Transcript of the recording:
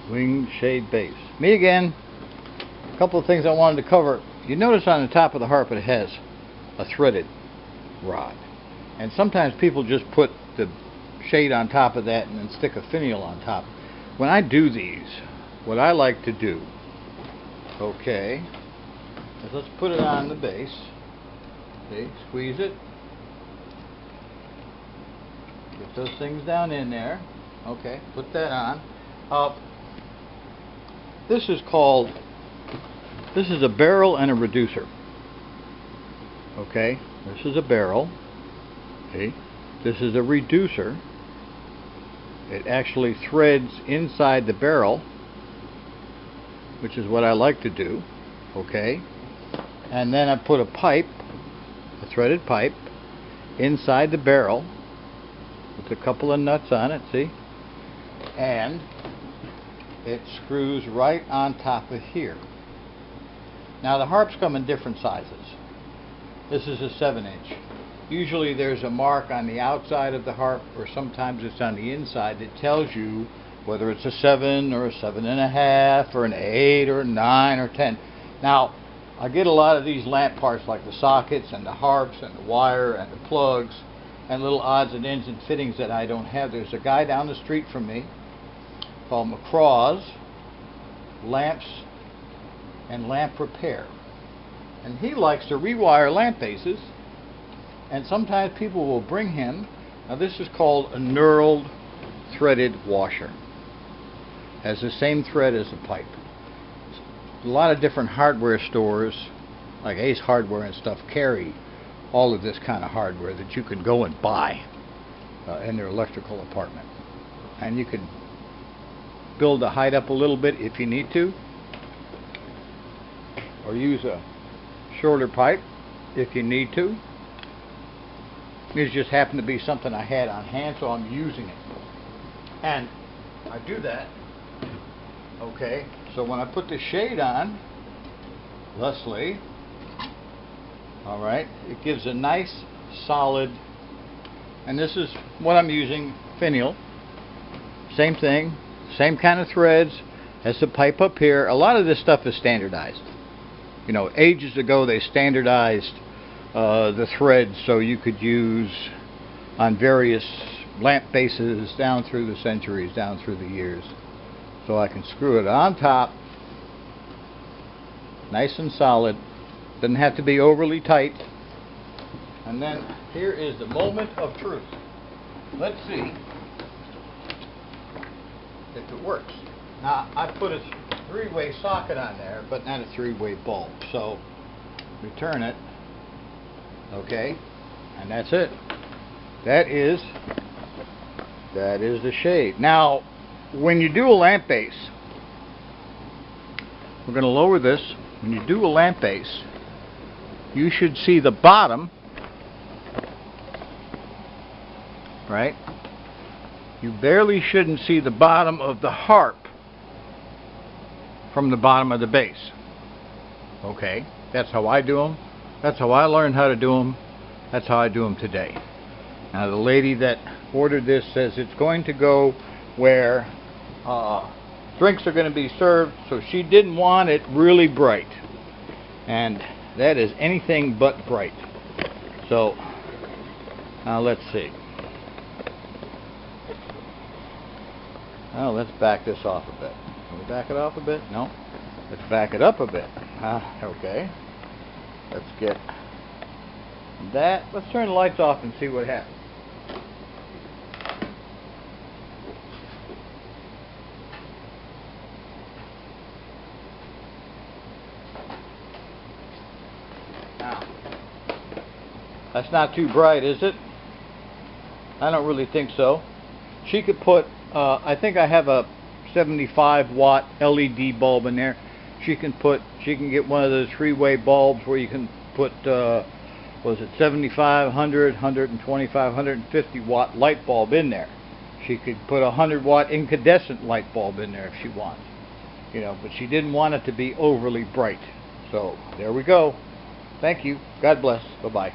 Winged shade base. Me again. A couple of things I wanted to cover. You notice on the top of the harp it has a threaded rod. And sometimes people just put the shade on top of that and then stick a finial on top. When I do these, what I like to do, okay, is let's put it on the base. See, squeeze it. Get those things down in there. Okay, put that on. This is a barrel and a reducer. Okay, this is a barrel. See, this is a reducer. It actually threads inside the barrel, which is what I like to do. Okay, and then I put a pipe, a threaded pipe, inside the barrel with a couple of nuts on it. See, and it screws right on top of here. Now the harps come in different sizes. This is a 7-inch. Usually there's a mark on the outside of the harp, or sometimes it's on the inside that tells you whether it's a 7 or a 7.5 or an 8 or a 9 or 10. Now I get a lot of these lamp parts like the sockets and the harps and the wire and the plugs and little odds and ends and fittings that I don't have. There's a guy down the street from me called McCraw's Lamps and Lamp Repair, and he likes to rewire lamp bases, and sometimes people will bring him, now this is called a knurled threaded washer, has the same thread as the pipe. A lot of different hardware stores like Ace Hardware and stuff carry all of this kind of hardware that you can go and buy in their electrical department, and you can build the height up a little bit if you need to, or use a shorter pipe if you need to. This just happened to be something I had on hand, so I'm using it, and I do that. Okay, so when I put the shade on, Leslie, alright, it gives a nice solid, and this is what I'm using, Finial, same thing, same kind of threads as the pipe up here. A lot of this stuff is standardized. You know, ages ago they standardized the threads so you could use on various lamp bases down through the centuries, down through the years. So I can screw it on top, nice and solid, doesn't have to be overly tight. And then here is the moment of truth. Let's see if it works. Now I put a 3-way socket on there, but not a 3-way bulb. So we turn it, okay, and that's it. That is the shade. Now when you do a lamp base, we're going to lower this. When you do a lamp base, you should see the bottom, right? You barely shouldn't see the bottom of the harp from the bottom of the base. Okay, that's how I do them. That's how I learned how to do them. That's how I do them today. Now the lady that ordered this says it's going to go where drinks are going to be served, so she didn't want it really bright, and that is anything but bright. So now let's see. Now let's back this off a bit. Can we back it off a bit? No. Let's back it up a bit. Okay. Let's get that. Let's turn the lights off and see what happens. Now, that's not too bright, is it? I don't really think so. She could put, I think I have a 75-watt LED bulb in there. She can get one of those 3-way bulbs where you can put, was it 75, 100, 125, 150 watt light bulb in there. She could put a 100-watt incandescent light bulb in there if she wants. You know, but she didn't want it to be overly bright. So there we go. Thank you. God bless. Bye-bye.